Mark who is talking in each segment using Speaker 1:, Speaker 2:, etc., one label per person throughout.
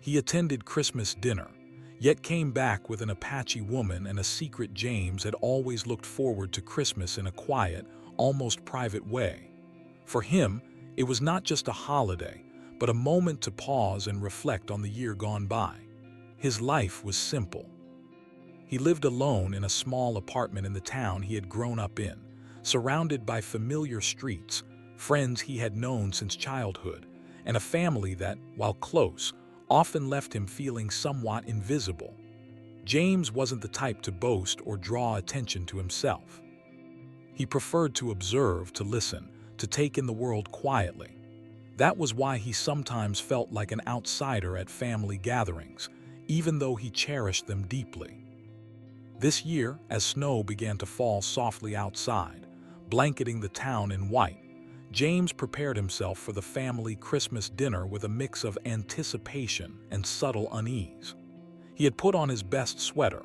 Speaker 1: He attended Christmas dinner, yet came back with an Apache woman and a secret. James had always looked forward to Christmas in a quiet, almost private way. For him, it was not just a holiday, but a moment to pause and reflect on the year gone by. His life was simple. He lived alone in a small apartment in the town he had grown up in, surrounded by familiar streets, friends he had known since childhood, and a family that, while close, often left him feeling somewhat invisible. James wasn't the type to boast or draw attention to himself. He preferred to observe, to listen, to take in the world quietly. That was why he sometimes felt like an outsider at family gatherings, even though he cherished them deeply. This year, as snow began to fall softly outside, blanketing the town in white, James prepared himself for the family Christmas dinner with a mix of anticipation and subtle unease. He had put on his best sweater,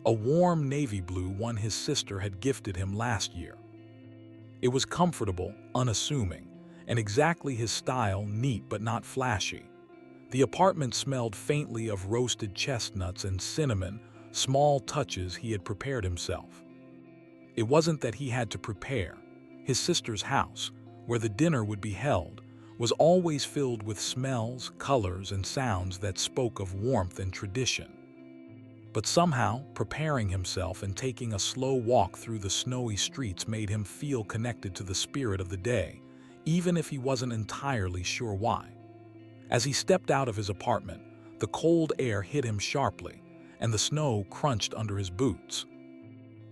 Speaker 1: a warm navy blue one his sister had gifted him last year. It was comfortable, unassuming, and exactly his style, neat but not flashy. The apartment smelled faintly of roasted chestnuts and cinnamon, small touches he had prepared himself. It wasn't that he had to prepare. His sister's house, where the dinner would be held, was always filled with smells, colors, and sounds that spoke of warmth and tradition. But somehow, preparing himself and taking a slow walk through the snowy streets made him feel connected to the spirit of the day, even if he wasn't entirely sure why. As he stepped out of his apartment, the cold air hit him sharply, and the snow crunched under his boots.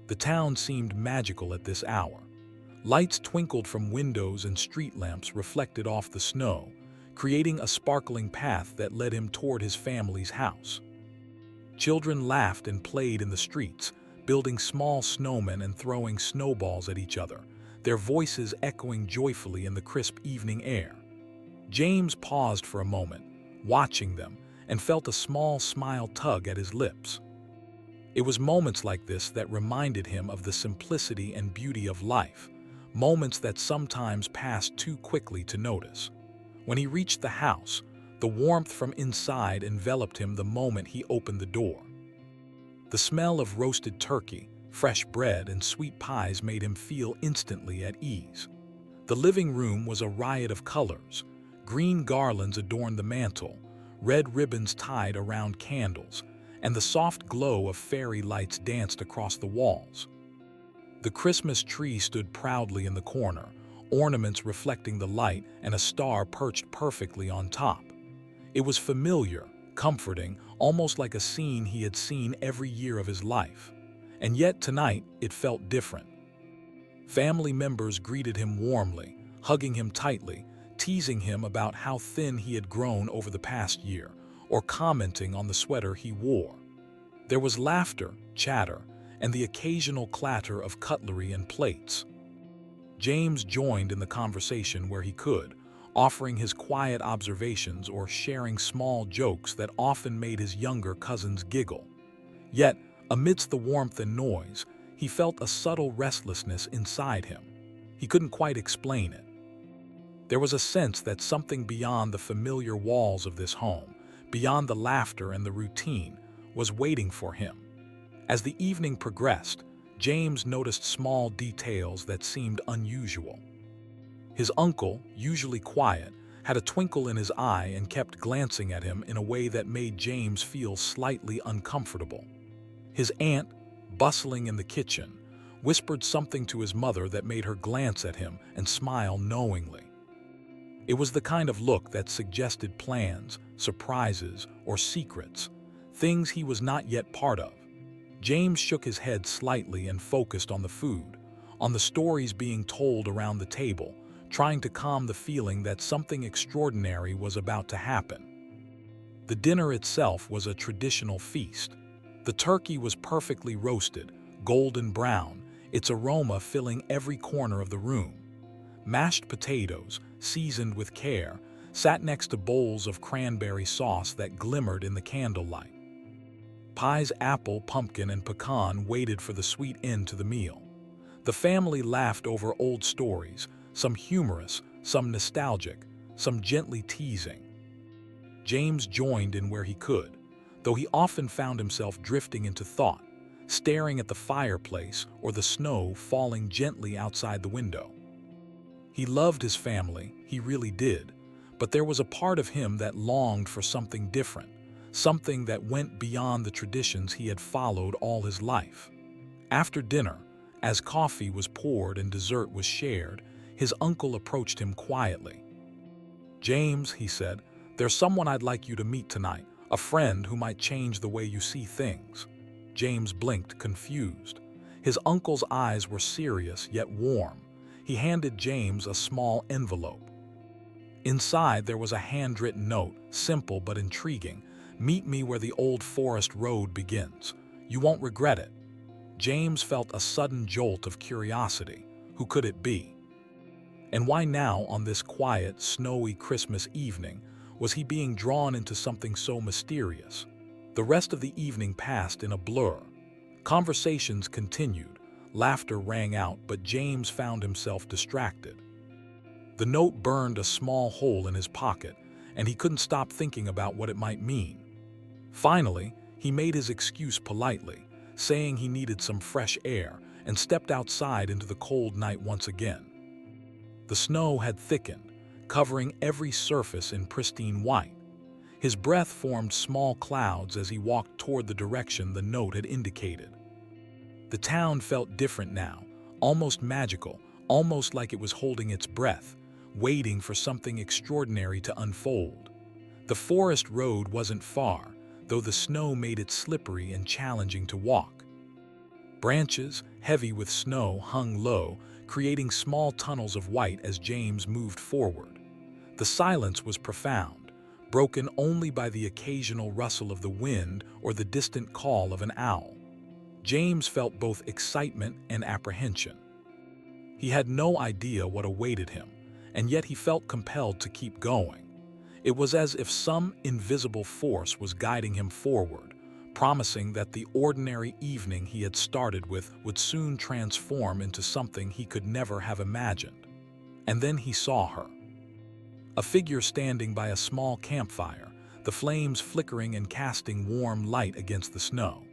Speaker 1: The town seemed magical at this hour. Lights twinkled from windows and street lamps reflected off the snow, creating a sparkling path that led him toward his family's house. Children laughed and played in the streets, building small snowmen and throwing snowballs at each other, their voices echoing joyfully in the crisp evening air. James paused for a moment, watching them, and felt a small smile tug at his lips. It was moments like this that reminded him of the simplicity and beauty of life, moments that sometimes pass too quickly to notice. When he reached the house, the warmth from inside enveloped him the moment he opened the door. The smell of roasted turkey, fresh bread, and sweet pies made him feel instantly at ease. The living room was a riot of colors. Green garlands adorned the mantel, red ribbons tied around candles, and the soft glow of fairy lights danced across the walls. The Christmas tree stood proudly in the corner, ornaments reflecting the light and a star perched perfectly on top. It was familiar, comforting, almost like a scene he had seen every year of his life. And yet tonight it felt different. Family members greeted him warmly, hugging him tightly, teasing him about how thin he had grown over the past year, or commenting on the sweater he wore. There was laughter, chatter, and the occasional clatter of cutlery and plates. James joined in the conversation where he could, offering his quiet observations or sharing small jokes that often made his younger cousins giggle. Yet, amidst the warmth and noise, he felt a subtle restlessness inside him. He couldn't quite explain it. There was a sense that something beyond the familiar walls of this home, beyond the laughter and the routine, was waiting for him. As the evening progressed, James noticed small details that seemed unusual. His uncle, usually quiet, had a twinkle in his eye and kept glancing at him in a way that made James feel slightly uncomfortable. His aunt, bustling in the kitchen, whispered something to his mother that made her glance at him and smile knowingly. It was the kind of look that suggested plans, surprises, or secrets, things he was not yet part of. James shook his head slightly and focused on the food, on the stories being told around the table, trying to calm the feeling that something extraordinary was about to happen. The dinner itself was a traditional feast. The turkey was perfectly roasted, golden brown, its aroma filling every corner of the room. Mashed potatoes, seasoned with care, sat next to bowls of cranberry sauce that glimmered in the candlelight. Pies, apple, pumpkin, and pecan waited for the sweet end to the meal. The family laughed over old stories, some humorous, some nostalgic, some gently teasing. James joined in where he could, though he often found himself drifting into thought, staring at the fireplace or the snow falling gently outside the window. He loved his family, he really did, but there was a part of him that longed for something different, something that went beyond the traditions he had followed all his life. After dinner, as coffee was poured and dessert was shared, his uncle approached him quietly. "James," he said, "there's someone I'd like you to meet tonight, a friend who might change the way you see things." James blinked, confused. His uncle's eyes were serious yet warm. He handed James a small envelope. Inside there was a handwritten note, simple but intriguing. "Meet me where the old forest road begins. You won't regret it." James felt a sudden jolt of curiosity. Who could it be? And why now, on this quiet, snowy Christmas evening, was he being drawn into something so mysterious? The rest of the evening passed in a blur. Conversations continued, laughter rang out, but James found himself distracted. The note burned a small hole in his pocket, and he couldn't stop thinking about what it might mean. Finally, he made his excuse politely, saying he needed some fresh air, and stepped outside into the cold night once again. The snow had thickened, covering every surface in pristine white. His breath formed small clouds as he walked toward the direction the note had indicated. The town felt different now, almost magical, almost like it was holding its breath, waiting for something extraordinary to unfold. The forest road wasn't far, though the snow made it slippery and challenging to walk. Branches, heavy with snow, hung low, creating small tunnels of white as James moved forward. The silence was profound, broken only by the occasional rustle of the wind or the distant call of an owl. James felt both excitement and apprehension. He had no idea what awaited him, and yet he felt compelled to keep going. It was as if some invisible force was guiding him forward, promising that the ordinary evening he had started with would soon transform into something he could never have imagined. And then he saw her. A figure standing by a small campfire, the flames flickering and casting warm light against the snow.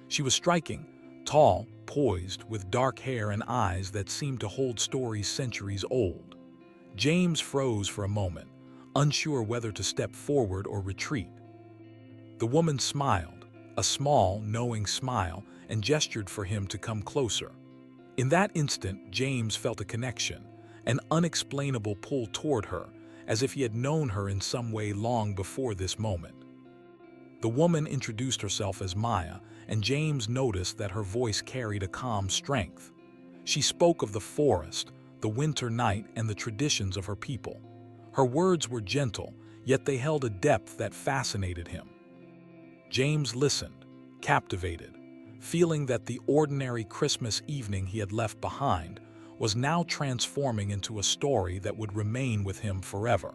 Speaker 1: She was striking, tall, poised, with dark hair and eyes that seemed to hold stories centuries old. James froze for a moment, unsure whether to step forward or retreat. The woman smiled, a small, knowing smile, and gestured for him to come closer. In that instant, James felt a connection, an unexplainable pull toward her, as if he had known her in some way long before this moment. The woman introduced herself as Maya, and James noticed that her voice carried a calm strength. She spoke of the forest, the winter night, and the traditions of her people. Her words were gentle, yet they held a depth that fascinated him. James listened, captivated, feeling that the ordinary Christmas evening he had left behind was now transforming into a story that would remain with him forever.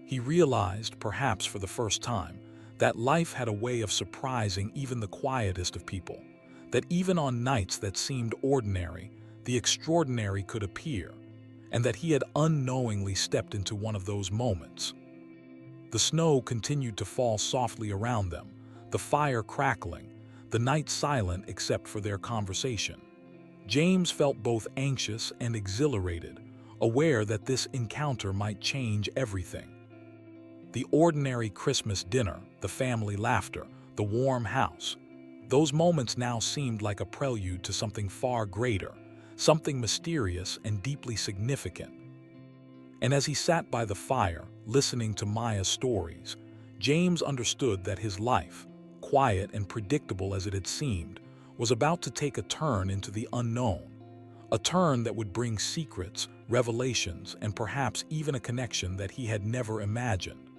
Speaker 1: He realized, perhaps for the first time, that life had a way of surprising even the quietest of people, that even on nights that seemed ordinary, the extraordinary could appear, and that he had unknowingly stepped into one of those moments. The snow continued to fall softly around them, the fire crackling, the night silent except for their conversation. James felt both anxious and exhilarated, aware that this encounter might change everything. The ordinary Christmas dinner, the family laughter, the warm house, those moments now seemed like a prelude to something far greater, something mysterious and deeply significant. And as he sat by the fire, listening to Maya's stories, James understood that his life, quiet and predictable as it had seemed, was about to take a turn into the unknown, a turn that would bring secrets, revelations, and perhaps even a connection that he had never imagined.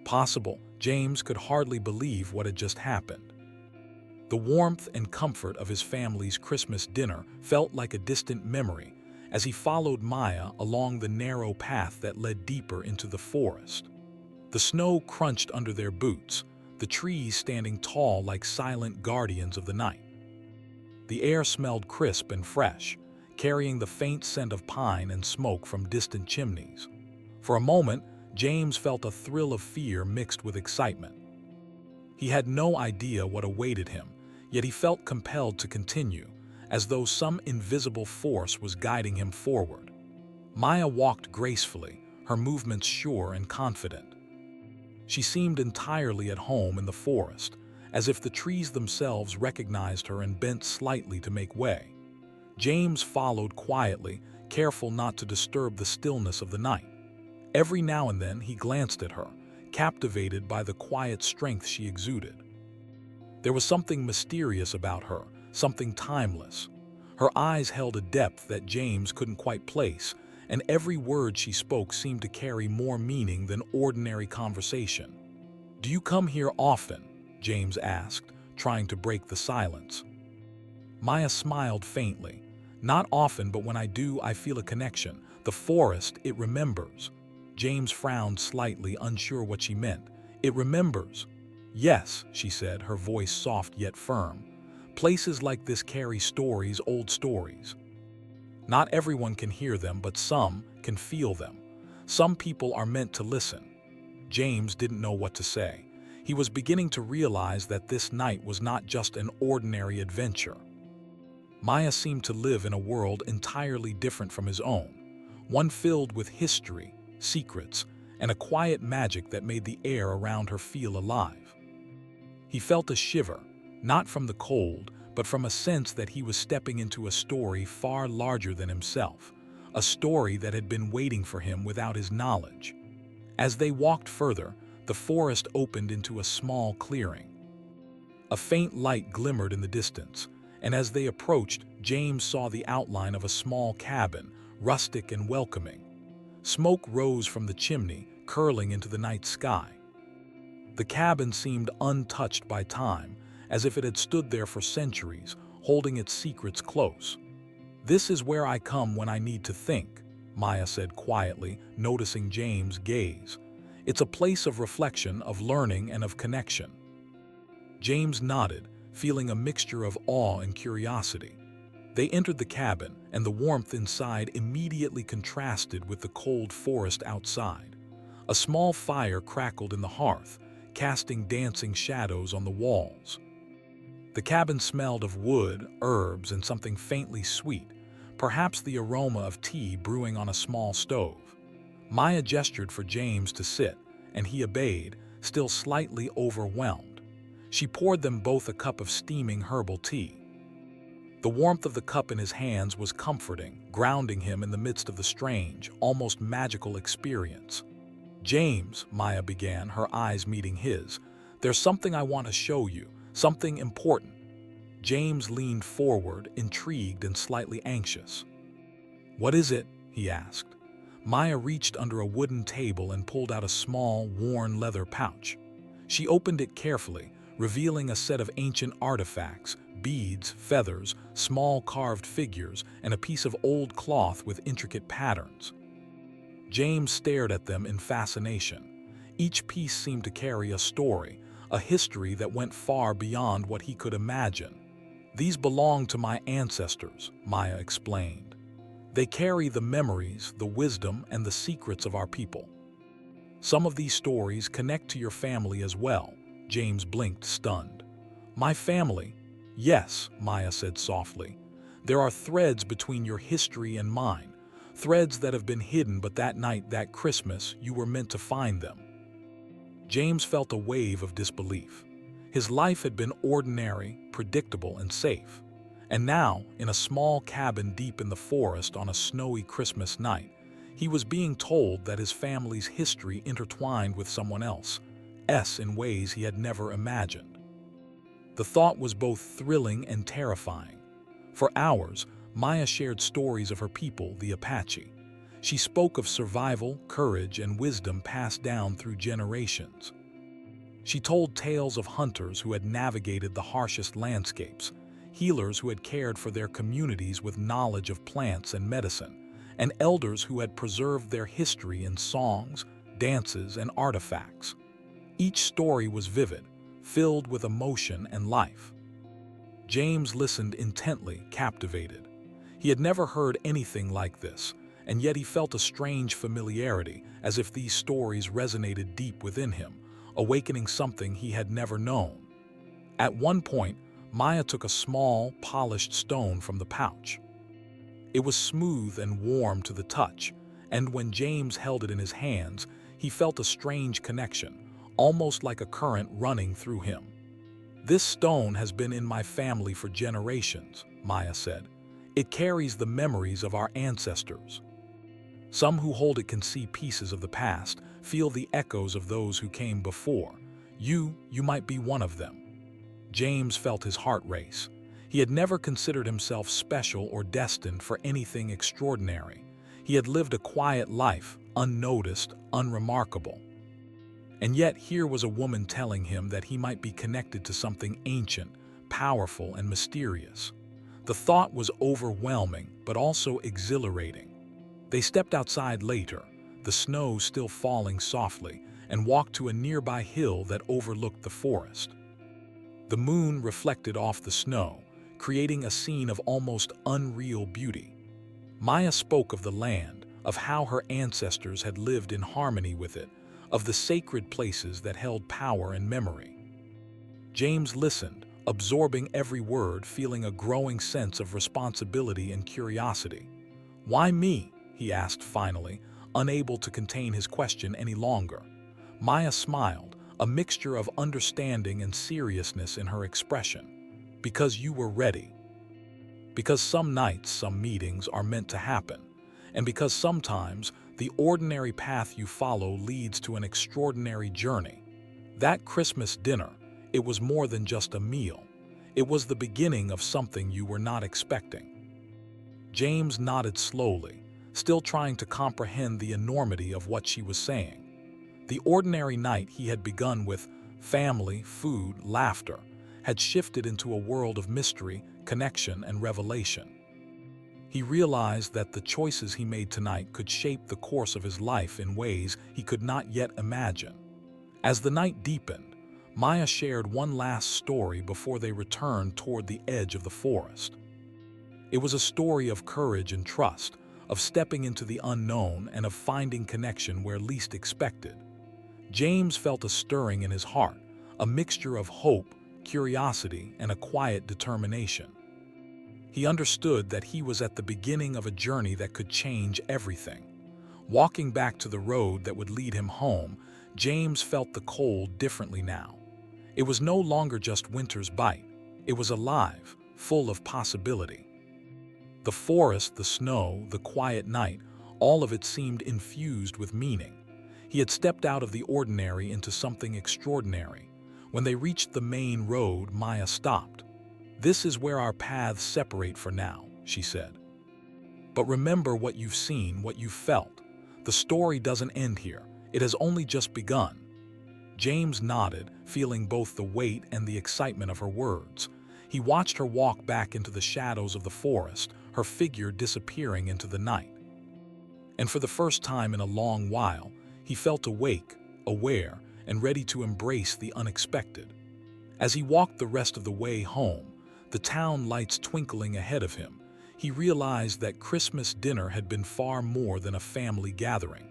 Speaker 1: Possible, James could hardly believe what had just happened. The warmth and comfort of his family's Christmas dinner felt like a distant memory as he followed Maya along the narrow path that led deeper into the forest. The snow crunched under their boots, the trees standing tall like silent guardians of the night. The air smelled crisp and fresh, carrying the faint scent of pine and smoke from distant chimneys. For a moment, James felt a thrill of fear mixed with excitement. He had no idea what awaited him, yet he felt compelled to continue, as though some invisible force was guiding him forward. Maya walked gracefully, her movements sure and confident. She seemed entirely at home in the forest, as if the trees themselves recognized her and bent slightly to make way. James followed quietly, careful not to disturb the stillness of the night. Every now and then he glanced at her, captivated by the quiet strength she exuded. There was something mysterious about her, something timeless. Her eyes held a depth that James couldn't quite place, and every word she spoke seemed to carry more meaning than ordinary conversation. "Do you come here often?" James asked, trying to break the silence. Maya smiled faintly. "Not often, but when I do, I feel a connection. The forest, it remembers." James frowned slightly, unsure what she meant. "It remembers." "Yes," she said, her voice soft yet firm. "Places like this carry stories, old stories. Not everyone can hear them, but some can feel them. Some people are meant to listen." James didn't know what to say. He was beginning to realize that this night was not just an ordinary adventure. Maya seemed to live in a world entirely different from his own, one filled with history, secrets, and a quiet magic that made the air around her feel alive. He felt a shiver, not from the cold, but from a sense that he was stepping into a story far larger than himself, a story that had been waiting for him without his knowledge. As they walked further, the forest opened into a small clearing. A faint light glimmered in the distance, and as they approached, James saw the outline of a small cabin, rustic and welcoming. Smoke rose from the chimney, curling into the night sky. The cabin seemed untouched by time, as if it had stood there for centuries, holding its secrets close. "This is where I come when I need to think," Maya said quietly, noticing James' gaze. "It's a place of reflection, of learning, and of connection." James nodded, feeling a mixture of awe and curiosity. They entered the cabin, and the warmth inside immediately contrasted with the cold forest outside. A small fire crackled in the hearth, casting dancing shadows on the walls. The cabin smelled of wood, herbs, and something faintly sweet, perhaps the aroma of tea brewing on a small stove. Maya gestured for James to sit, and he obeyed, still slightly overwhelmed. She poured them both a cup of steaming herbal tea. The warmth of the cup in his hands was comforting, grounding him in the midst of the strange, almost magical experience. "James," Maya began, her eyes meeting his, "there's something I want to show you, something important." James leaned forward, intrigued and slightly anxious. "What is it?" he asked. Maya reached under a wooden table and pulled out a small, worn leather pouch. She opened it carefully, revealing a set of ancient artifacts, beads, feathers, small carved figures, and a piece of old cloth with intricate patterns. James stared at them in fascination. Each piece seemed to carry a story, a history that went far beyond what he could imagine. "These belong to my ancestors," Maya explained. "They carry the memories, the wisdom, and the secrets of our people. Some of these stories connect to your family as well." James blinked, stunned. "My family?" "Yes," Maya said softly. "There are threads between your history and mine, threads that have been hidden, but that night, that Christmas, you were meant to find them." James felt a wave of disbelief. His life had been ordinary, predictable, and safe. And now, in a small cabin deep in the forest on a snowy Christmas night, he was being told that his family's history intertwined with someone else's in ways he had never imagined. The thought was both thrilling and terrifying. For hours, Maya shared stories of her people, the Apache. She spoke of survival, courage, and wisdom passed down through generations. She told tales of hunters who had navigated the harshest landscapes, healers who had cared for their communities with knowledge of plants and medicine, and elders who had preserved their history in songs, dances, and artifacts. Each story was vivid, filled with emotion and life. James listened intently, captivated. He had never heard anything like this, and yet he felt a strange familiarity, as if these stories resonated deep within him, awakening something he had never known. At one point, Maya took a small, polished stone from the pouch. It was smooth and warm to the touch, and when James held it in his hands, he felt a strange connection, almost like a current running through him. "This stone has been in my family for generations," Maya said. "It carries the memories of our ancestors. Some who hold it can see pieces of the past, feel the echoes of those who came before. You might be one of them." James felt his heart race. He had never considered himself special or destined for anything extraordinary. He had lived a quiet life, unnoticed, unremarkable. And yet here was a woman telling him that he might be connected to something ancient, powerful, and mysterious. The thought was overwhelming, but also exhilarating. They stepped outside later, the snow still falling softly, and walked to a nearby hill that overlooked the forest. The moon reflected off the snow, creating a scene of almost unreal beauty. Maya spoke of the land, of how her ancestors had lived in harmony with it, of the sacred places that held power and memory. James listened, absorbing every word, feeling a growing sense of responsibility and curiosity. "Why me?" he asked finally, unable to contain his question any longer. Maya smiled, a mixture of understanding and seriousness in her expression. "Because you were ready. Because some nights, some meetings are meant to happen. And because sometimes the ordinary path you follow leads to an extraordinary journey." That Christmas dinner, it was more than just a meal. It was the beginning of something you were not expecting. James nodded slowly, still trying to comprehend the enormity of what she was saying. The ordinary night he had begun with family, food, laughter, had shifted into a world of mystery, connection, and revelation. He realized that the choices he made tonight could shape the course of his life in ways he could not yet imagine. As the night deepened, Maya shared one last story before they returned toward the edge of the forest. It was a story of courage and trust, of stepping into the unknown and of finding connection where least expected. James felt a stirring in his heart, a mixture of hope, curiosity, and a quiet determination. He understood that he was at the beginning of a journey that could change everything. Walking back to the road that would lead him home, James felt the cold differently now. It was no longer just winter's bite. It was alive, full of possibility. The forest, the snow, the quiet night, all of it seemed infused with meaning. He had stepped out of the ordinary into something extraordinary. When they reached the main road, Maya stopped. "This is where our paths separate for now," she said. "But remember what you've seen, what you've felt. The story doesn't end here. It has only just begun." James nodded, feeling both the weight and the excitement of her words. He watched her walk back into the shadows of the forest, her figure disappearing into the night. And for the first time in a long while, he felt awake, aware, and ready to embrace the unexpected. As he walked the rest of the way home, the town lights twinkling ahead of him, he realized that Christmas dinner had been far more than a family gathering.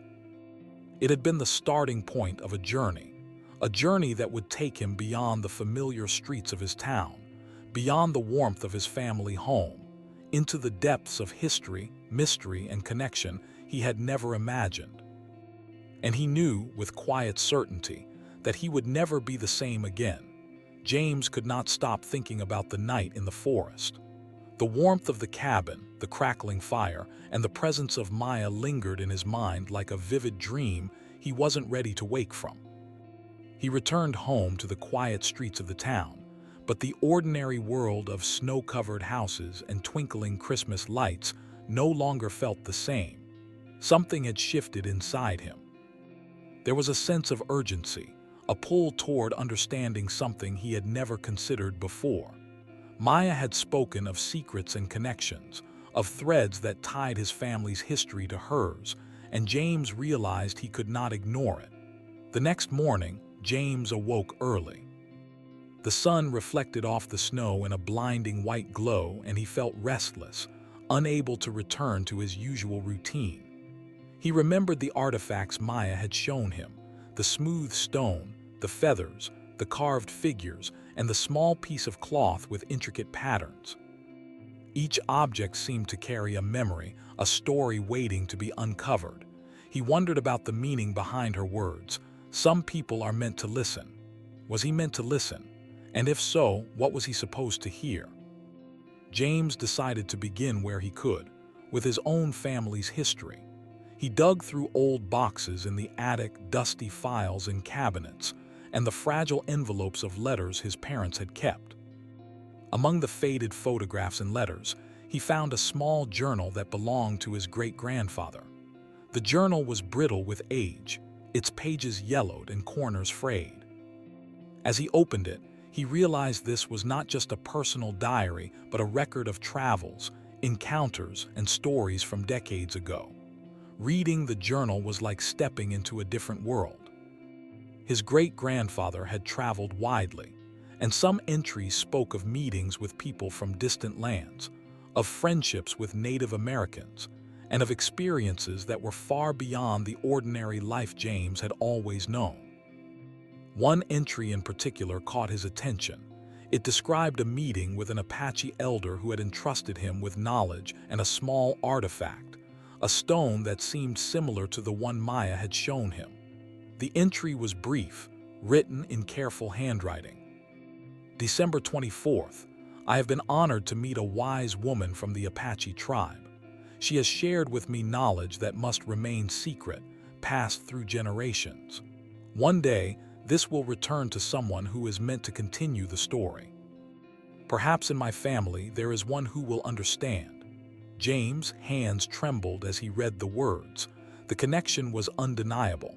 Speaker 1: It had been the starting point of a journey that would take him beyond the familiar streets of his town, beyond the warmth of his family home, into the depths of history, mystery, and connection he had never imagined. And he knew, with quiet certainty, that he would never be the same again. James could not stop thinking about the night in the forest. The warmth of the cabin, the crackling fire, and the presence of Maya lingered in his mind like a vivid dream he wasn't ready to wake from. He returned home to the quiet streets of the town, but the ordinary world of snow-covered houses and twinkling Christmas lights no longer felt the same. Something had shifted inside him. There was a sense of urgency, a pull toward understanding something he had never considered before. Maya had spoken of secrets and connections, of threads that tied his family's history to hers, and James realized he could not ignore it. The next morning, James awoke early. The sun reflected off the snow in a blinding white glow, and he felt restless, unable to return to his usual routine. He remembered the artifacts Maya had shown him: the smooth stone, the feathers, the carved figures, and the small piece of cloth with intricate patterns. Each object seemed to carry a memory, a story waiting to be uncovered. He wondered about the meaning behind her words. Some people are meant to listen. Was he meant to listen? And if so, what was he supposed to hear? James decided to begin where he could, with his own family's history. He dug through old boxes in the attic, dusty files in cabinets, and the fragile envelopes of letters his parents had kept. Among the faded photographs and letters, he found a small journal that belonged to his great-grandfather. The journal was brittle with age, its pages yellowed and corners frayed. As he opened it, he realized this was not just a personal diary, but a record of travels, encounters, and stories from decades ago. Reading the journal was like stepping into a different world. His great-grandfather had traveled widely, and some entries spoke of meetings with people from distant lands, of friendships with Native Americans, and of experiences that were far beyond the ordinary life James had always known. One entry in particular caught his attention. It described a meeting with an Apache elder who had entrusted him with knowledge and a small artifact, a stone that seemed similar to the one Maya had shown him. The entry was brief, written in careful handwriting. December 24th, I have been honored to meet a wise woman from the Apache tribe. She has shared with me knowledge that must remain secret, passed through generations. One day, this will return to someone who is meant to continue the story. Perhaps in my family there is one who will understand. James' hands trembled as he read the words. The connection was undeniable.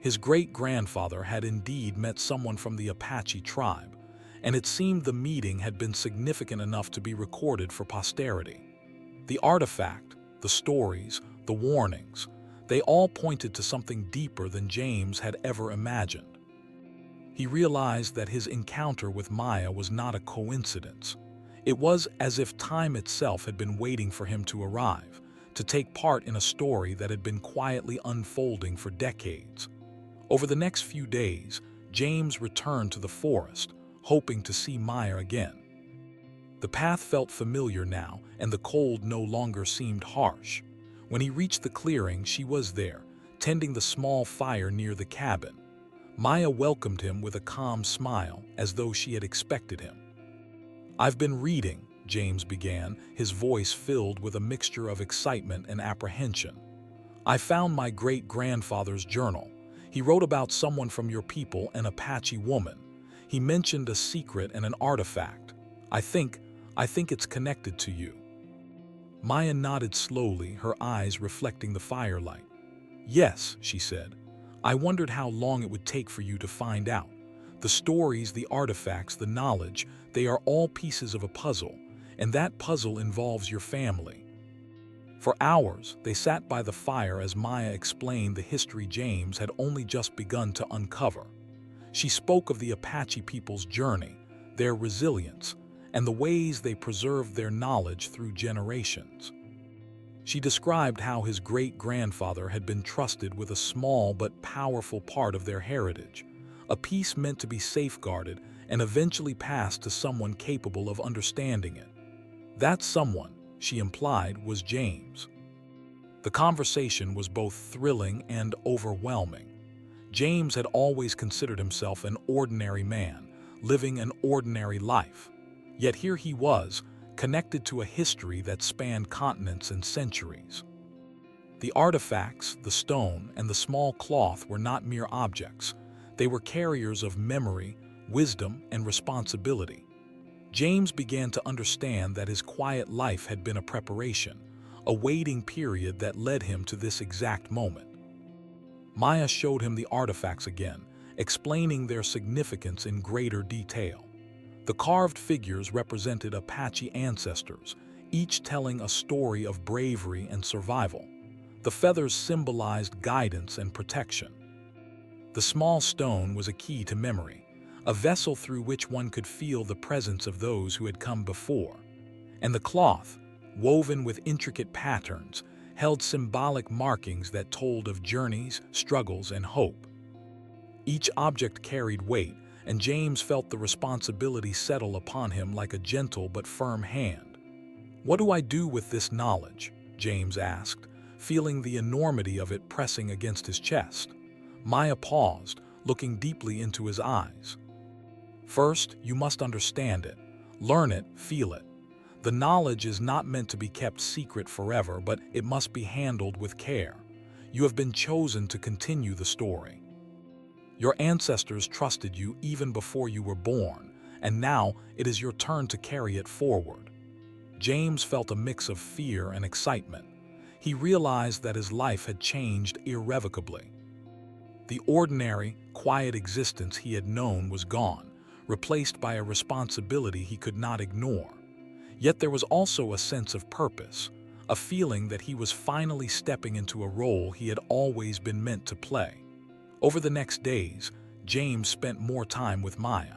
Speaker 1: His great-grandfather had indeed met someone from the Apache tribe, and it seemed the meeting had been significant enough to be recorded for posterity. The artifact, the stories, the warnings, they all pointed to something deeper than James had ever imagined. He realized that his encounter with Maya was not a coincidence. It was as if time itself had been waiting for him to arrive, to take part in a story that had been quietly unfolding for decades. Over the next few days, James returned to the forest, hoping to see Maya again. The path felt familiar now, and the cold no longer seemed harsh. When he reached the clearing, she was there, tending the small fire near the cabin. Maya welcomed him with a calm smile, as though she had expected him. "I've been reading," James began, his voice filled with a mixture of excitement and apprehension. "I found my great-grandfather's journal. He wrote about someone from your people, an Apache woman. He mentioned a secret and an artifact. I think it's connected to you." Maya nodded slowly, her eyes reflecting the firelight. "Yes," she said. "I wondered how long it would take for you to find out. The stories, the artifacts, the knowledge, they are all pieces of a puzzle, and that puzzle involves your family." For hours, they sat by the fire as Maya explained the history James had only just begun to uncover. She spoke of the Apache people's journey, their resilience, and the ways they preserved their knowledge through generations. She described how his great-grandfather had been trusted with a small but powerful part of their heritage, a piece meant to be safeguarded and eventually passed to someone capable of understanding it. That someone, she implied, was James. The conversation was both thrilling and overwhelming. James had always considered himself an ordinary man, living an ordinary life. Yet here he was, connected to a history that spanned continents and centuries. The artifacts, the stone, and the small cloth were not mere objects. They were carriers of memory, wisdom, and responsibility. James began to understand that his quiet life had been a preparation, a waiting period that led him to this exact moment. Maya showed him the artifacts again, explaining their significance in greater detail. The carved figures represented Apache ancestors, each telling a story of bravery and survival. The feathers symbolized guidance and protection. The small stone was a key to memory, a vessel through which one could feel the presence of those who had come before. And the cloth, woven with intricate patterns, held symbolic markings that told of journeys, struggles, and hope. Each object carried weight, and James felt the responsibility settle upon him like a gentle but firm hand. "What do I do with this knowledge?" James asked, feeling the enormity of it pressing against his chest. Maya paused, looking deeply into his eyes. "First, you must understand it. Learn it, feel it. The knowledge is not meant to be kept secret forever, but it must be handled with care. You have been chosen to continue the story. Your ancestors trusted you even before you were born, and now it is your turn to carry it forward." James felt a mix of fear and excitement. He realized that his life had changed irrevocably. The ordinary, quiet existence he had known was gone, replaced by a responsibility he could not ignore. Yet there was also a sense of purpose, a feeling that he was finally stepping into a role he had always been meant to play. Over the next days, James spent more time with Maya.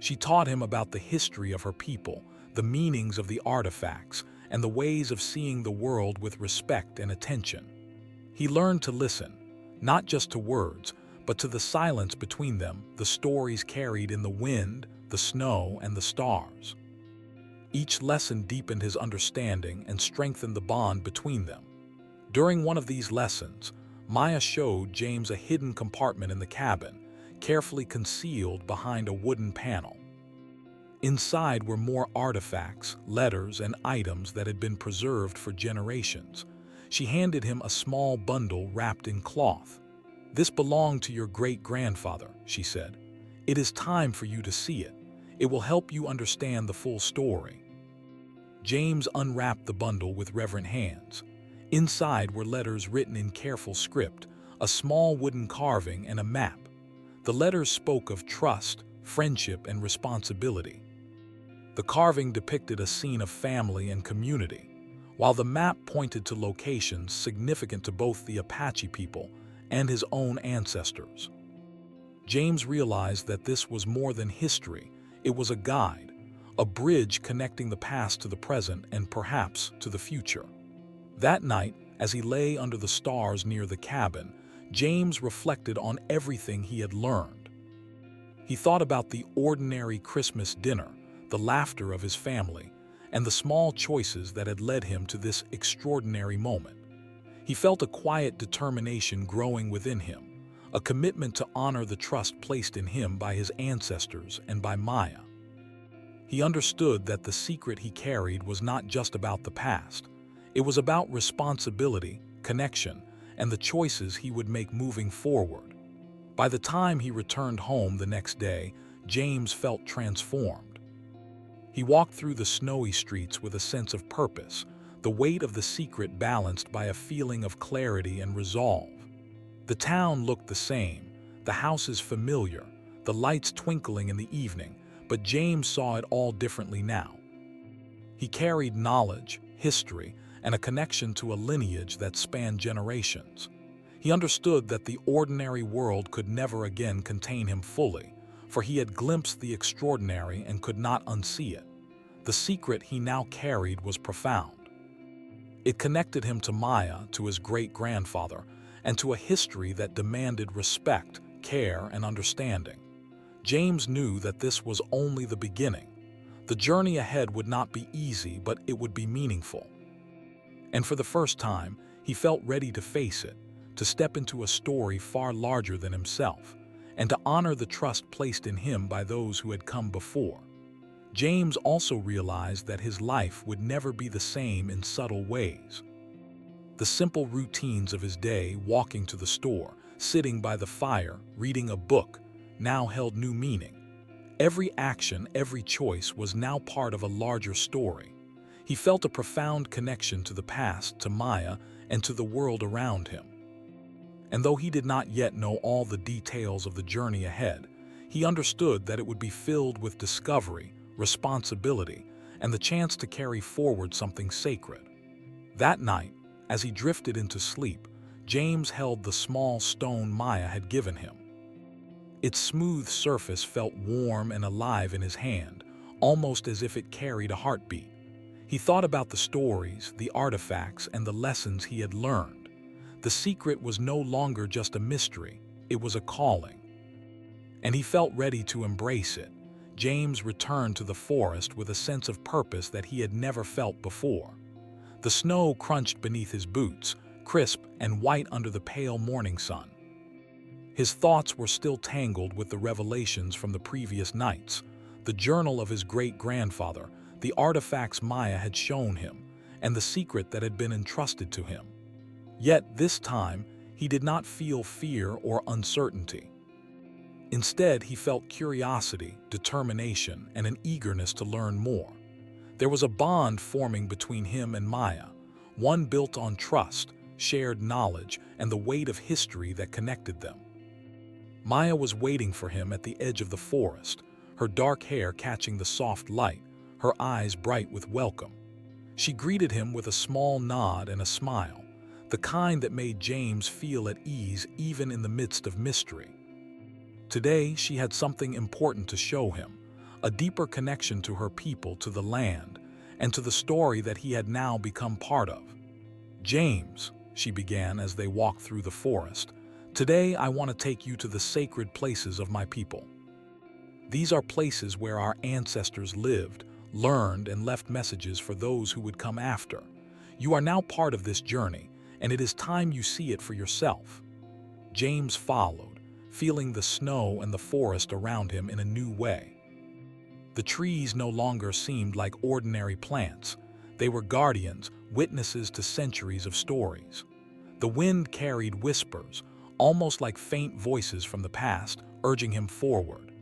Speaker 1: She taught him about the history of her people, the meanings of the artifacts, and the ways of seeing the world with respect and attention. He learned to listen, not just to words, but to the silence between them, the stories carried in the wind, the snow, and the stars. Each lesson deepened his understanding and strengthened the bond between them. During one of these lessons, Maya showed James a hidden compartment in the cabin, carefully concealed behind a wooden panel. Inside were more artifacts, letters, and items that had been preserved for generations. She handed him a small bundle wrapped in cloth. "This belonged to your great-grandfather," she said. "It is time for you to see it. It will help you understand the full story." James unwrapped the bundle with reverent hands. Inside were letters written in careful script, a small wooden carving, and a map. The letters spoke of trust, friendship, and responsibility. The carving depicted a scene of family and community, while the map pointed to locations significant to both the Apache people and his own ancestors. James realized that this was more than history. It was a guide, a bridge connecting the past to the present and perhaps to the future. That night, as he lay under the stars near the cabin, James reflected on everything he had learned. He thought about the ordinary Christmas dinner, the laughter of his family, and the small choices that had led him to this extraordinary moment. He felt a quiet determination growing within him, a commitment to honor the trust placed in him by his ancestors and by Maya. He understood that the secret he carried was not just about the past. It was about responsibility, connection, and the choices he would make moving forward. By the time he returned home the next day, James felt transformed. He walked through the snowy streets with a sense of purpose, the weight of the secret balanced by a feeling of clarity and resolve. The town looked the same, the houses familiar, the lights twinkling in the evening, but James saw it all differently now. He carried knowledge, history, and a connection to a lineage that spanned generations. He understood that the ordinary world could never again contain him fully, for he had glimpsed the extraordinary and could not unsee it. The secret he now carried was profound. It connected him to Maya, to his great-grandfather, and to a history that demanded respect, care, and understanding. James knew that this was only the beginning. The journey ahead would not be easy, but it would be meaningful. And for the first time, he felt ready to face it, to step into a story far larger than himself, and to honor the trust placed in him by those who had come before. James also realized that his life would never be the same in subtle ways. The simple routines of his day, walking to the store, sitting by the fire, reading a book, now held new meaning. Every action, every choice was now part of a larger story. He felt a profound connection to the past, to Maya, and to the world around him. And though he did not yet know all the details of the journey ahead, he understood that it would be filled with discovery, responsibility, and the chance to carry forward something sacred. That night, as he drifted into sleep, James held the small stone Maya had given him. Its smooth surface felt warm and alive in his hand, almost as if it carried a heartbeat. He thought about the stories, the artifacts, and the lessons he had learned. The secret was no longer just a mystery, it was a calling. And he felt ready to embrace it. James returned to the forest with a sense of purpose that he had never felt before. The snow crunched beneath his boots, crisp and white under the pale morning sun. His thoughts were still tangled with the revelations from the previous nights, the journal of his great-grandfather, the artifacts Maya had shown him, and the secret that had been entrusted to him. Yet this time, he did not feel fear or uncertainty. Instead, he felt curiosity, determination, and an eagerness to learn more. There was a bond forming between him and Maya, one built on trust, shared knowledge, and the weight of history that connected them. Maya was waiting for him at the edge of the forest, her dark hair catching the soft light, her eyes bright with welcome. She greeted him with a small nod and a smile, the kind that made James feel at ease even in the midst of mystery. Today, she had something important to show him, a deeper connection to her people, to the land, and to the story that he had now become part of. "James," she began as they walked through the forest, "today I want to take you to the sacred places of my people. These are places where our ancestors lived, learned, and left messages for those who would come after. You are now part of this journey, and it is time you see it for yourself." James followed, feeling the snow and the forest around him in a new way. The trees no longer seemed like ordinary plants. They were guardians, witnesses to centuries of stories. The wind carried whispers, almost like faint voices from the past, urging him forward.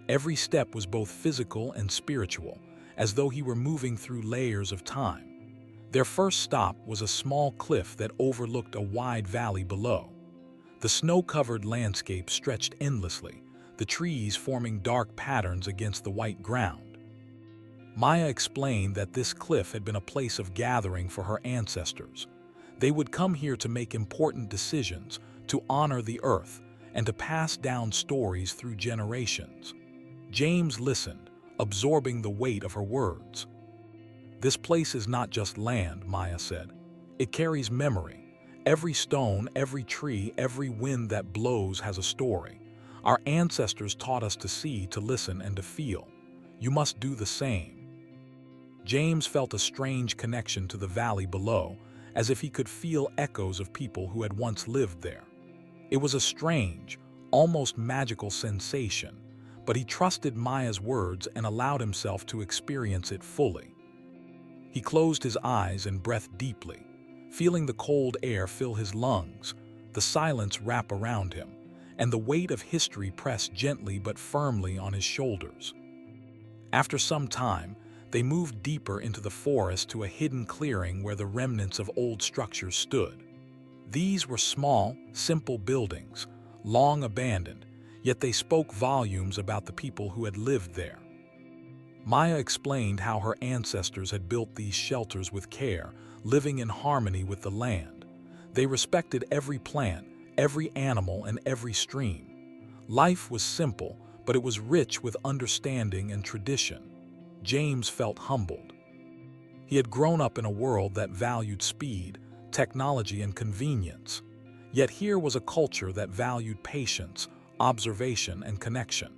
Speaker 1: Every step was both physical and spiritual, as though he were moving through layers of time. Their first stop was a small cliff that overlooked a wide valley below. The snow-covered landscape stretched endlessly, the trees forming dark patterns against the white ground. Maya explained that this cliff had been a place of gathering for her ancestors. They would come here to make important decisions, to honor the earth, and to pass down stories through generations. James listened, absorbing the weight of her words. "This place is not just land," Maya said. "It carries memory. Every stone, every tree, every wind that blows has a story. Our ancestors taught us to see, to listen, and to feel. You must do the same." James felt a strange connection to the valley below, as if he could feel echoes of people who had once lived there. It was a strange, almost magical sensation, but he trusted Maya's words and allowed himself to experience it fully. He closed his eyes and breathed deeply, feeling the cold air fill his lungs, the silence wrap around him, and the weight of history press gently but firmly on his shoulders. After some time, they moved deeper into the forest to a hidden clearing where the remnants of old structures stood. These were small, simple buildings, long abandoned, yet they spoke volumes about the people who had lived there. Maya explained how her ancestors had built these shelters with care, living in harmony with the land. They respected every plant, every animal, and every stream. Life was simple, but it was rich with understanding and tradition. James felt humbled. He had grown up in a world that valued speed, technology, and convenience. Yet here was a culture that valued patience, observation, and connection.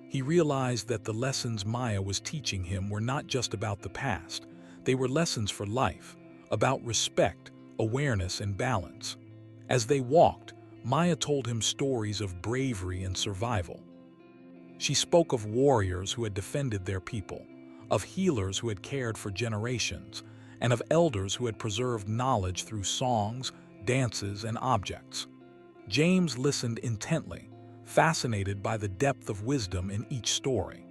Speaker 1: He realized that the lessons Maya was teaching him were not just about the past. They were lessons for life, about respect, awareness, and balance. As they walked, Maya told him stories of bravery and survival. She spoke of warriors who had defended their people, of healers who had cared for generations, and of elders who had preserved knowledge through songs, dances, and objects. James listened intently, fascinated by the depth of wisdom in each story.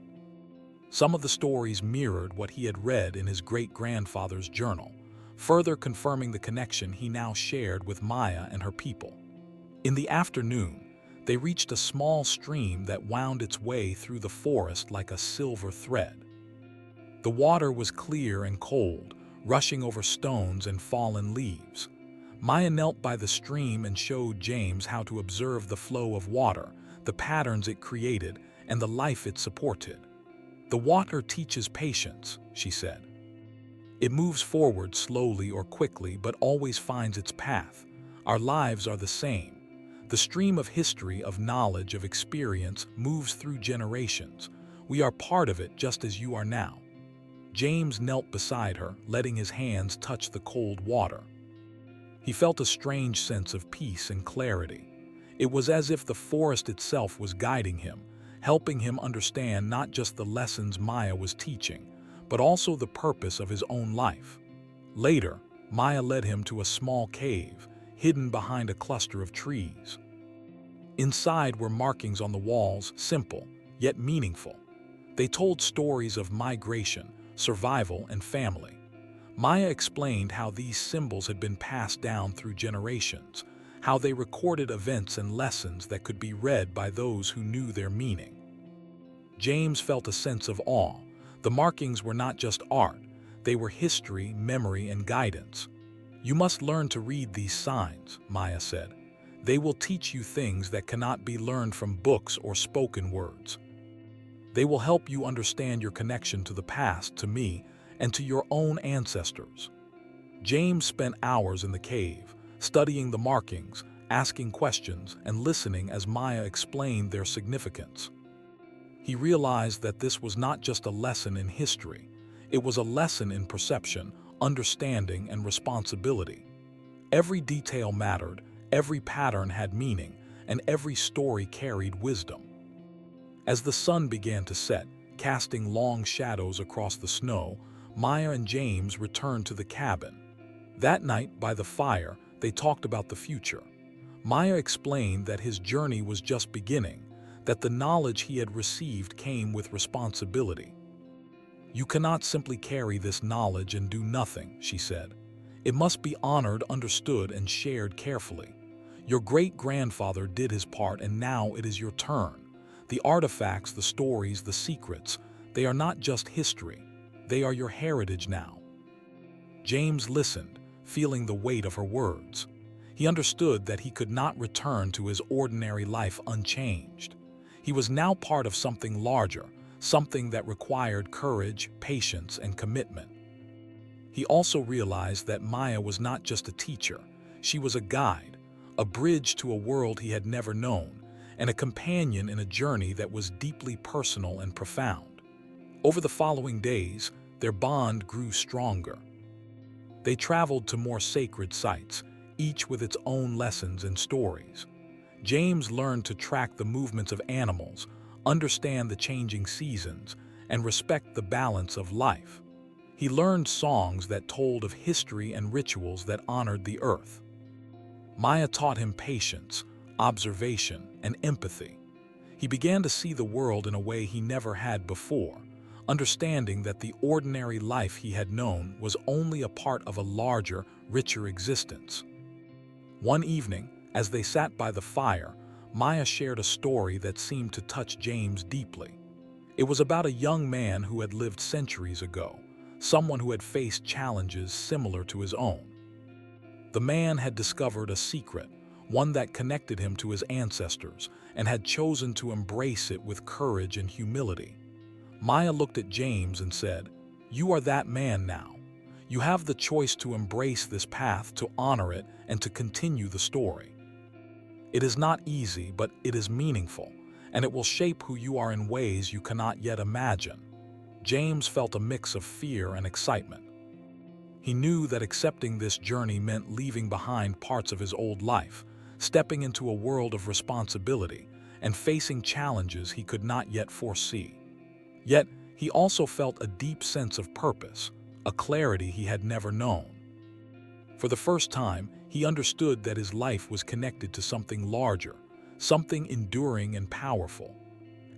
Speaker 1: Some of the stories mirrored what he had read in his great-grandfather's journal, further confirming the connection he now shared with Maya and her people. In the afternoon, they reached a small stream that wound its way through the forest like a silver thread. The water was clear and cold, rushing over stones and fallen leaves. Maya knelt by the stream and showed James how to observe the flow of water, the patterns it created, and the life it supported. "The water teaches patience," she said. It moves forward slowly or quickly, but always finds its path. Our lives are the same. The stream of history, of knowledge, of experience moves through generations. We are part of it just as you are now. James knelt beside her, letting his hands touch the cold water. He felt a strange sense of peace and clarity. It was as if the forest itself was guiding him, helping him understand not just the lessons Maya was teaching, but also the purpose of his own life. Later, Maya led him to a small cave, hidden behind a cluster of trees. Inside were markings on the walls, simple, yet meaningful. They told stories of migration, survival, and family. Maya explained how these symbols had been passed down through generations, how they recorded events and lessons that could be read by those who knew their meaning. James felt a sense of awe. The markings were not just art, they were history, memory, and guidance. "You must learn to read these signs," Maya said. "They will teach you things that cannot be learned from books or spoken words. They will help you understand your connection to the past, to me, and to your own ancestors." James spent hours in the cave, studying the markings, asking questions, and listening as Maya explained their significance. He realized that this was not just a lesson in history, it was a lesson in perception, understanding, and responsibility. Every detail mattered, every pattern had meaning, and every story carried wisdom. As the sun began to set, casting long shadows across the snow, Maya and James returned to the cabin. That night, by the fire, they talked about the future. Maya explained that his journey was just beginning, that the knowledge he had received came with responsibility. "You cannot simply carry this knowledge and do nothing," she said. "It must be honored, understood, and shared carefully. Your great-grandfather did his part, and now it is your turn. The artifacts, the stories, the secrets, they are not just history. They are your heritage now." James listened, feeling the weight of her words. He understood that he could not return to his ordinary life unchanged. He was now part of something larger, something that required courage, patience, and commitment. He also realized that Maya was not just a teacher. She was a guide, a bridge to a world he had never known, and a companion in a journey that was deeply personal and profound. Over the following days, their bond grew stronger. They traveled to more sacred sites, each with its own lessons and stories. James learned to track the movements of animals, understand the changing seasons, and respect the balance of life. He learned songs that told of history and rituals that honored the earth. Maya taught him patience, observation, and empathy. He began to see the world in a way he never had before, understanding that the ordinary life he had known was only a part of a larger, richer existence. One evening, as they sat by the fire, Maya shared a story that seemed to touch James deeply. It was about a young man who had lived centuries ago, someone who had faced challenges similar to his own. The man had discovered a secret, one that connected him to his ancestors, and had chosen to embrace it with courage and humility. Maya looked at James and said, "You are that man now. You have the choice to embrace this path, to honor it, and to continue the story. It is not easy, but it is meaningful, and it will shape who you are in ways you cannot yet imagine." James felt a mix of fear and excitement. He knew that accepting this journey meant leaving behind parts of his old life, stepping into a world of responsibility, and facing challenges he could not yet foresee. Yet, he also felt a deep sense of purpose, a clarity he had never known. For the first time, he understood that his life was connected to something larger, something enduring and powerful.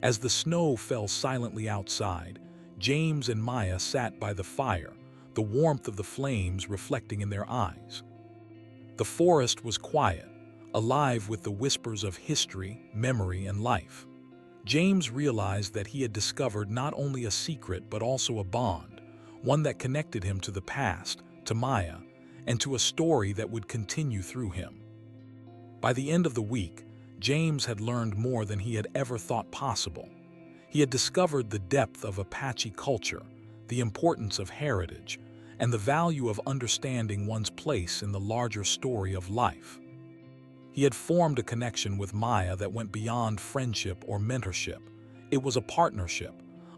Speaker 1: As the snow fell silently outside, James and Maya sat by the fire, the warmth of the flames reflecting in their eyes. The forest was quiet, alive with the whispers of history, memory, and life. James realized that he had discovered not only a secret but also a bond, one that connected him to the past, to Maya, and to a story that would continue through him. By the end of the week, James had learned more than he had ever thought possible. He had discovered the depth of Apache culture, the importance of heritage, and the value of understanding one's place in the larger story of life. He had formed a connection with Maya that went beyond friendship or mentorship. It was a partnership,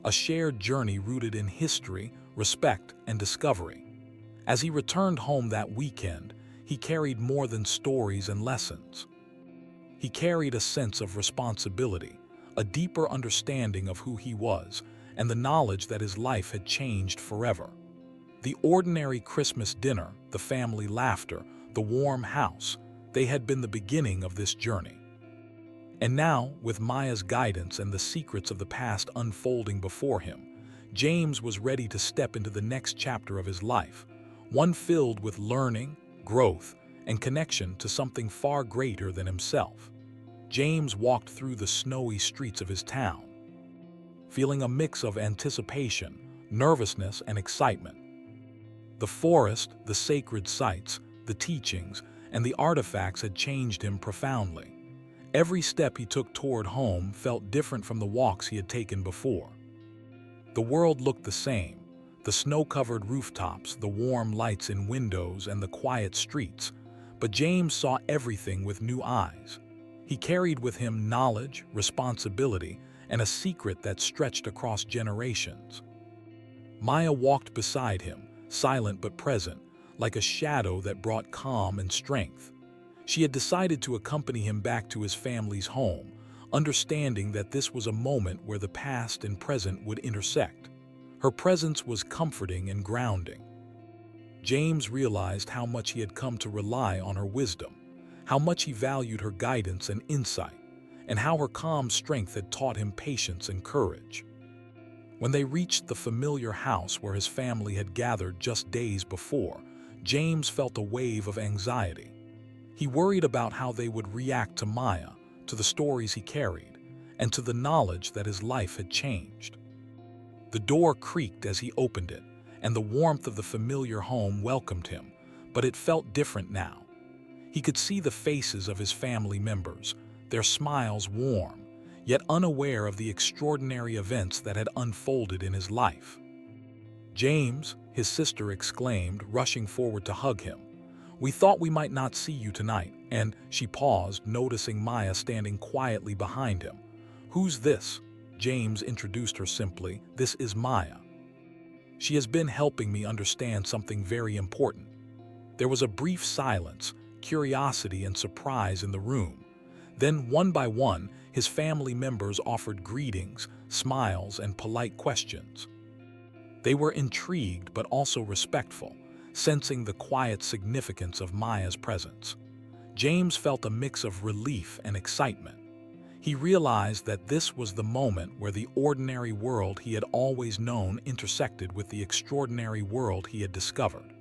Speaker 1: a shared journey rooted in history, respect, and discovery. As he returned home that weekend, he carried more than stories and lessons. He carried a sense of responsibility, a deeper understanding of who he was, and the knowledge that his life had changed forever. The ordinary Christmas dinner, the family laughter, the warm house, they had been the beginning of this journey. And now, with Maya's guidance and the secrets of the past unfolding before him, James was ready to step into the next chapter of his life, one filled with learning, growth, and connection to something far greater than himself. James walked through the snowy streets of his town, feeling a mix of anticipation, nervousness, and excitement. The forest, the sacred sites, the teachings, and the artifacts had changed him profoundly. Every step he took toward home felt different from the walks he had taken before. The world looked the same, the snow-covered rooftops, the warm lights in windows, and the quiet streets, but James saw everything with new eyes. He carried with him knowledge, responsibility, and a secret that stretched across generations. Maya walked beside him, silent but present, like a shadow that brought calm and strength. She had decided to accompany him back to his family's home, understanding that this was a moment where the past and present would intersect. Her presence was comforting and grounding. James realized how much he had come to rely on her wisdom, how much he valued her guidance and insight, and how her calm strength had taught him patience and courage. When they reached the familiar house where his family had gathered just days before, James felt a wave of anxiety. He worried about how they would react to Maya, to the stories he carried, and to the knowledge that his life had changed. The door creaked as he opened it, and the warmth of the familiar home welcomed him, but it felt different now. He could see the faces of his family members, their smiles warm, yet unaware of the extraordinary events that had unfolded in his life. "James," his sister exclaimed, rushing forward to hug him, "we thought we might not see you tonight," and she paused, noticing Maya standing quietly behind him. "Who's this?" James introduced her simply. "This is Maya. She has been helping me understand something very important." There was a brief silence, curiosity and surprise in the room. Then, one by one, his family members offered greetings, smiles, and polite questions. They were intrigued but also respectful, sensing the quiet significance of Maya's presence. James felt a mix of relief and excitement. He realized that this was the moment where the ordinary world he had always known intersected with the extraordinary world he had discovered.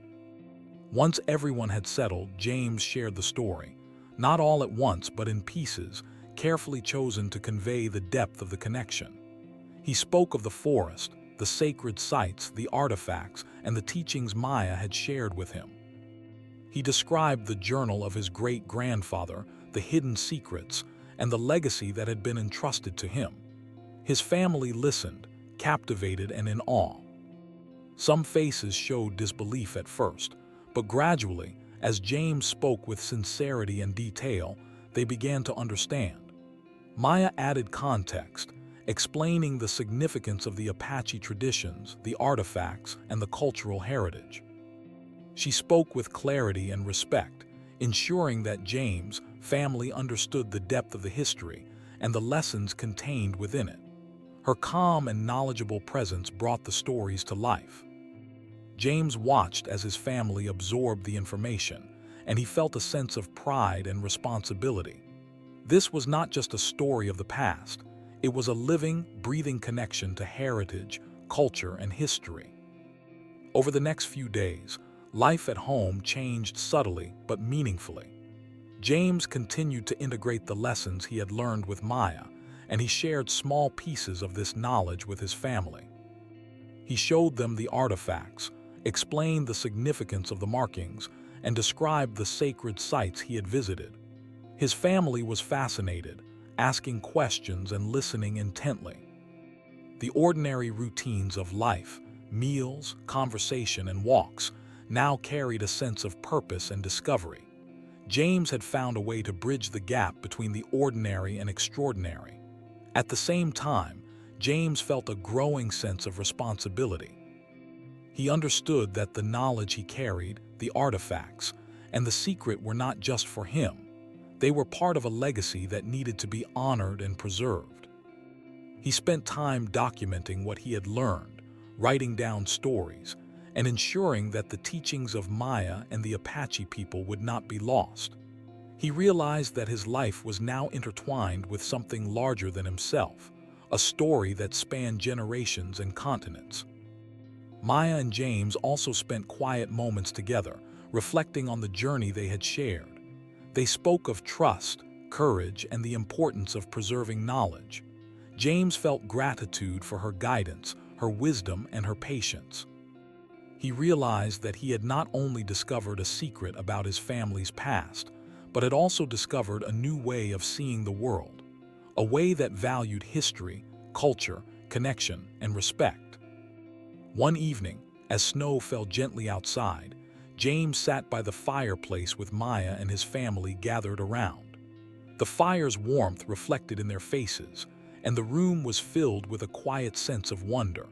Speaker 1: Once everyone had settled, James shared the story, not all at once but in pieces, carefully chosen to convey the depth of the connection. He spoke of the forest, the sacred sites, the artifacts, and the teachings Maya had shared with him. He described the journal of his great-grandfather, the hidden secrets, and the legacy that had been entrusted to him. His family listened, captivated and in awe. Some faces showed disbelief at first, but gradually, as James spoke with sincerity and detail, they began to understand. Maya added context, explaining the significance of the Apache traditions, the artifacts, and the cultural heritage. She spoke with clarity and respect, ensuring that James' family understood the depth of the history and the lessons contained within it. Her calm and knowledgeable presence brought the stories to life. James watched as his family absorbed the information, and he felt a sense of pride and responsibility. This was not just a story of the past, it was a living, breathing connection to heritage, culture, and history. Over the next few days, life at home changed subtly but meaningfully. James continued to integrate the lessons he had learned with Maya, and he shared small pieces of this knowledge with his family. He showed them the artifacts, explained the significance of the markings, and described the sacred sites he had visited. His family was fascinated, asking questions and listening intently. The ordinary routines of life, meals, conversation, and walks now carried a sense of purpose and discovery. James had found a way to bridge the gap between the ordinary and extraordinary. At the same time, James felt a growing sense of responsibility. He understood that the knowledge he carried, the artifacts, and the secret were not just for him. They were part of a legacy that needed to be honored and preserved. He spent time documenting what he had learned, writing down stories, and ensuring that the teachings of Maya and the Apache people would not be lost. He realized that his life was now intertwined with something larger than himself, a story that spanned generations and continents. Maya and James also spent quiet moments together, reflecting on the journey they had shared. They spoke of trust, courage, and the importance of preserving knowledge. James felt gratitude for her guidance, her wisdom, and her patience. He realized that he had not only discovered a secret about his family's past, but had also discovered a new way of seeing the world, a way that valued history, culture, connection, and respect. One evening, as snow fell gently outside, James sat by the fireplace with Maya and his family gathered around. The fire's warmth reflected in their faces, and the room was filled with a quiet sense of wonder.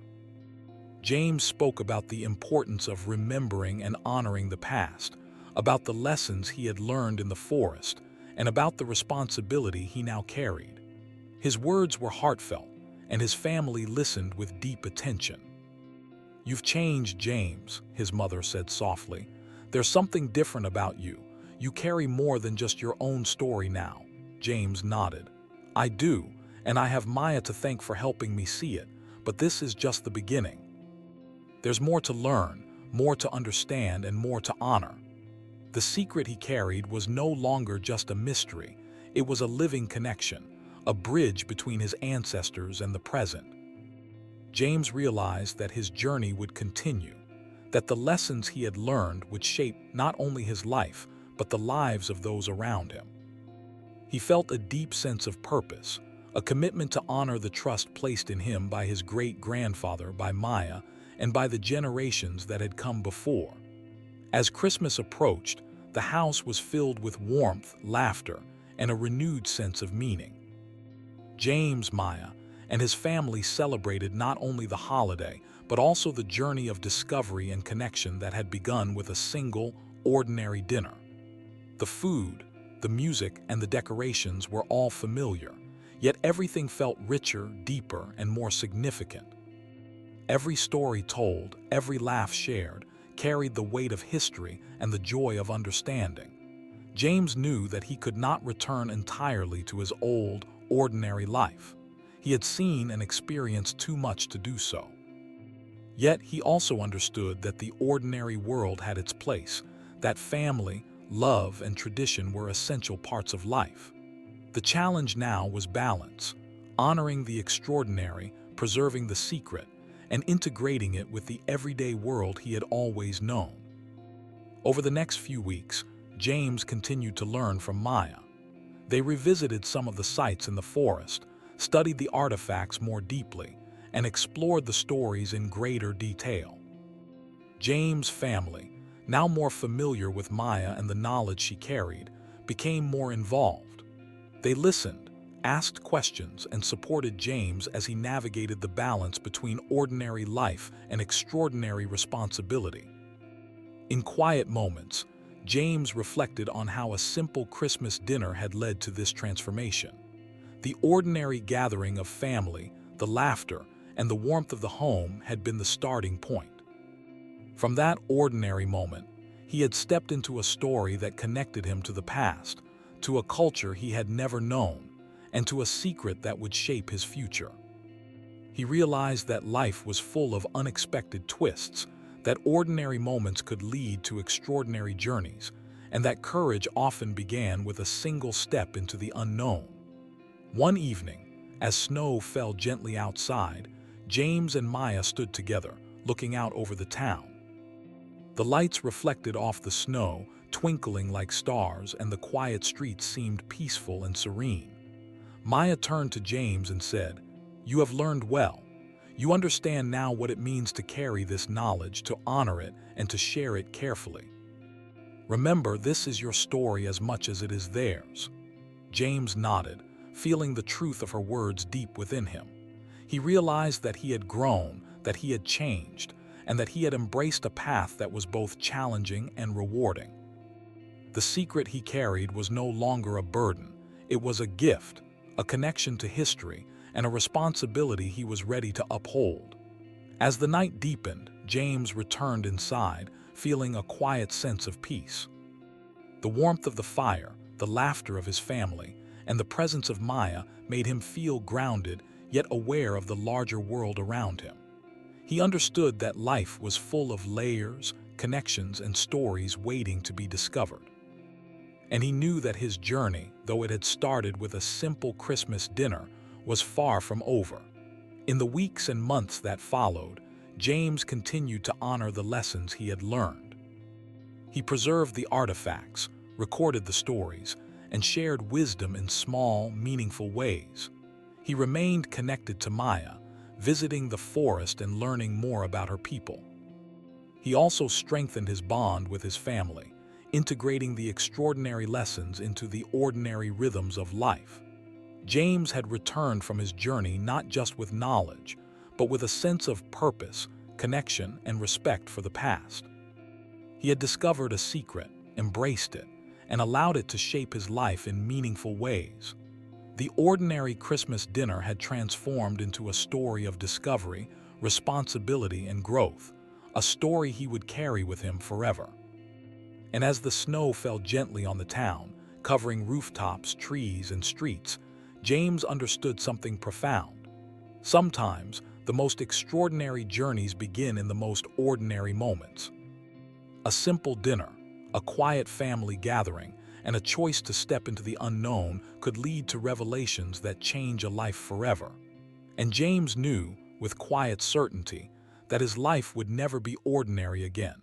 Speaker 1: James spoke about the importance of remembering and honoring the past, about the lessons he had learned in the forest, and about the responsibility he now carried. His words were heartfelt, and his family listened with deep attention. "You've changed, James," his mother said softly. "There's something different about you. You carry more than just your own story now." James nodded. "I do, and I have Maya to thank for helping me see it, but this is just the beginning. There's more to learn, more to understand, and more to honor." The secret he carried was no longer just a mystery. It was a living connection, a bridge between his ancestors and the present. James realized that his journey would continue, that the lessons he had learned would shape not only his life, but the lives of those around him. He felt a deep sense of purpose, a commitment to honor the trust placed in him by his great-grandfather, by Maya, and by the generations that had come before. As Christmas approached, the house was filled with warmth, laughter, and a renewed sense of meaning. James, Maya, and his family celebrated not only the holiday, but also the journey of discovery and connection that had begun with a single, ordinary dinner. The food, the music, and the decorations were all familiar, yet everything felt richer, deeper, and more significant. Every story told, every laugh shared, carried the weight of history and the joy of understanding. James knew that he could not return entirely to his old, ordinary life. He had seen and experienced too much to do so. Yet he also understood that the ordinary world had its place, that family, love, and tradition were essential parts of life. The challenge now was balance, honoring the extraordinary, preserving the secret, and integrating it with the everyday world he had always known. Over the next few weeks, James continued to learn from Maya. They revisited some of the sites in the forest, studied the artifacts more deeply, and explored the stories in greater detail. James' family, now more familiar with Maya and the knowledge she carried, became more involved. They listened, asked questions, and supported James as he navigated the balance between ordinary life and extraordinary responsibility. In quiet moments, James reflected on how a simple Christmas dinner had led to this transformation. The ordinary gathering of family, the laughter, and the warmth of the home had been the starting point. From that ordinary moment, he had stepped into a story that connected him to the past, to a culture he had never known, and to a secret that would shape his future. He realized that life was full of unexpected twists, that ordinary moments could lead to extraordinary journeys, and that courage often began with a single step into the unknown. One evening, as snow fell gently outside, James and Maya stood together, looking out over the town. The lights reflected off the snow, twinkling like stars, and the quiet streets seemed peaceful and serene. Maya turned to James and said, "You have learned well. You understand now what it means to carry this knowledge, to honor it, and to share it carefully. Remember, this is your story as much as it is theirs." James nodded, feeling the truth of her words deep within him. He realized that he had grown, that he had changed, and that he had embraced a path that was both challenging and rewarding. The secret he carried was no longer a burden. It was a gift, a connection to history, and a responsibility he was ready to uphold. As the night deepened, James returned inside, feeling a quiet sense of peace. The warmth of the fire, the laughter of his family, and the presence of Maya made him feel grounded, yet aware of the larger world around him. He understood that life was full of layers, connections, and stories waiting to be discovered. And he knew that his journey, though it had started with a simple Christmas dinner, was far from over. In the weeks and months that followed, James continued to honor the lessons he had learned. He preserved the artifacts, recorded the stories, and shared wisdom in small, meaningful ways. He remained connected to Maya, visiting the forest and learning more about her people. He also strengthened his bond with his family, integrating the extraordinary lessons into the ordinary rhythms of life. James had returned from his journey not just with knowledge, but with a sense of purpose, connection, and respect for the past. He had discovered a secret, embraced it, and allowed it to shape his life in meaningful ways. The ordinary Christmas dinner had transformed into a story of discovery, responsibility, and growth, a story he would carry with him forever. And as the snow fell gently on the town, covering rooftops, trees, and streets, James understood something profound. Sometimes, the most extraordinary journeys begin in the most ordinary moments. A simple dinner, a quiet family gathering, and a choice to step into the unknown could lead to revelations that change a life forever. And James knew, with quiet certainty, that his life would never be ordinary again.